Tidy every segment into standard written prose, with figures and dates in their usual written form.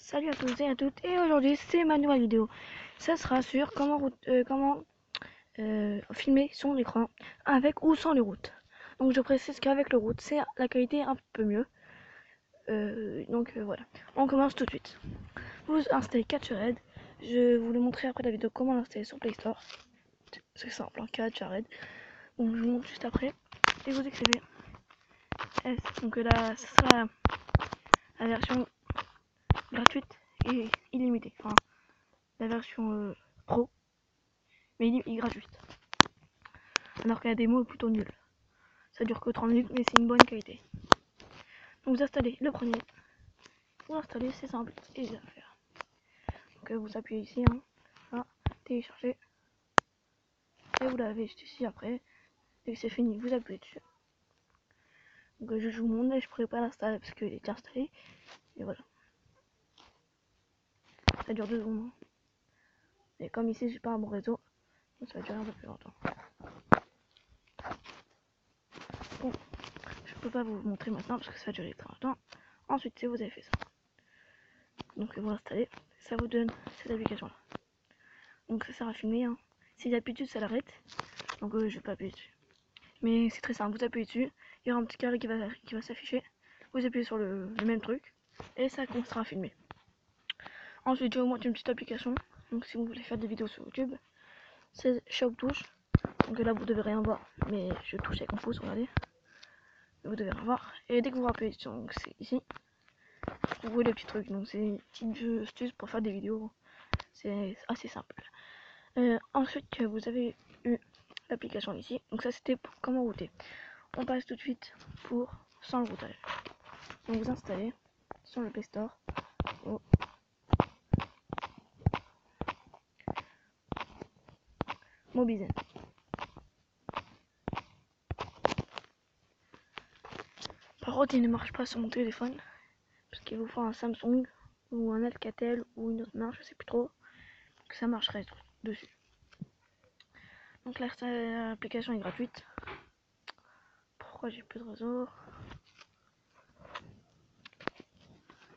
Salut à tous et à toutes, et aujourd'hui c'est ma nouvelle vidéo. Ça sera sur comment filmer son écran avec ou sans le root. Donc je précise qu'avec le root c'est la qualité un peu mieux. Voilà, on commence tout de suite. Vous installez Catch-A-Red. Je vais vous le montrer après la vidéo comment l'installer sur Play Store. C'est simple, hein, Catch-A-Red. Donc je vous montre juste après. Et vous écrivez S. Donc là, ce sera la version gratuite et illimitée. Enfin, la version pro, mais gratuite. Alors que la démo est plutôt nulle. Ça dure que 30 minutes, mais c'est une bonne qualité. Donc vous installez le premier. Vous l'installez, c'est simple et easy à faire. Donc vous appuyez ici, hein, là, télécharger. Et vous l'avez juste ici après. Dès que c'est fini, vous appuyez dessus. Donc je vous montre, mais je pourrais pas l'installer parce qu'il est déjà installé. Et voilà. Ça dure 2 secondes. Et comme ici j'ai pas un bon réseau, donc ça va durer un peu plus longtemps. Bon, je peux pas vous montrer maintenant parce que ça va durer très longtemps. Ensuite, si vous avez fait ça, donc vous l'installez, ça vous donne cette application là. Donc ça sert à filmer, hein. Si j'appuie dessus, ça l'arrête. Donc je vais pas appuyer dessus. Mais c'est très simple, vous appuyez dessus, il y aura un petit carré qui va s'afficher. Vous appuyez sur le même truc et ça commencera à filmer. Ensuite, je vais vous montrer une petite application. Donc si vous voulez faire des vidéos sur YouTube, c'est ShopTouche. Donc là vous devez rien voir, mais je touche avec mon pouce, regardez. Vous devez rien voir. Et dès que vous appuyez sur, donc c'est ici, vous voyez le petit truc. Donc c'est une petite jeu astuce pour faire des vidéos. C'est assez simple. Ensuite, vous avez eu l'application ici. Donc ça c'était pour comment router. On passe tout de suite pour sans le routage. Donc vous installez sur le Play Store. Oh. Mobizen. Par contre, il ne marche pas sur mon téléphone parce qu'il vous faut un Samsung ou un Alcatel ou une autre marque, je sais plus trop, que ça marcherait dessus. Donc l'application est gratuite. Pourquoi j'ai plus de réseau?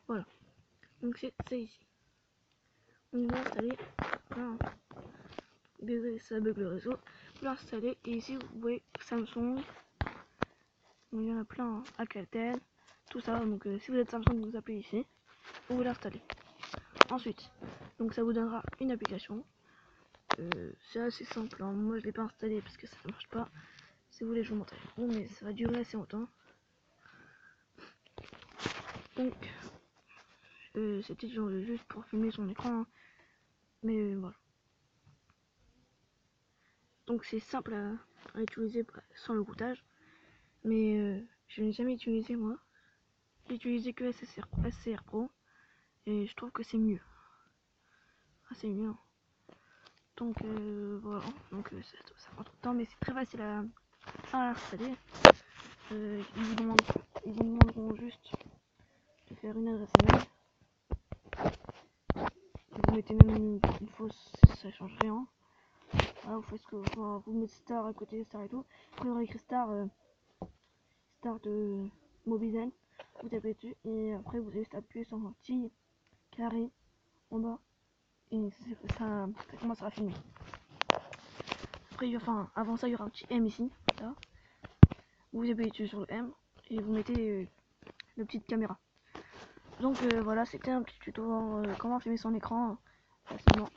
Voilà. Donc c'est ici. On va installer. Désolé, ça bug le réseau. Vous l'installez et ici vous voyez Samsung. Il y en a plein, hein. Alcatel, tout ça. Donc si vous êtes Samsung, vous appuyez ici. Vous l'installez. Ensuite, donc ça vous donnera une application. C'est assez simple, hein. Moi je l'ai pas installé parce que ça ne marche pas. Si vous voulez, je vous montre. Bon, mais ça va durer assez longtemps. Donc c'était juste pour filmer son écran, hein. Mais voilà. Donc c'est simple à utiliser sans le routage. Mais je n'ai jamais utilisé moi. J'ai utilisé que SCR Pro. Et je trouve que c'est mieux. Ah, c'est mieux. Donc voilà. Donc ça prend trop de temps, mais c'est très facile à installer. Ils vous demanderont juste de faire une adresse email. Vous mettez même une fausse, ça change rien. Voilà, vous faites ce que vous mettez star à côté, star et tout. Après, il y aura écrit star de Mobizen. Vous tapez dessus et après, vous allez juste appuyer sur un petit carré en bas et ça commencera à filmer. Après, avant ça, il y aura un petit M ici. Là. Vous appuyez dessus sur le M et vous mettez la petite caméra. Donc voilà, c'était un petit tuto comment filmer son écran facilement.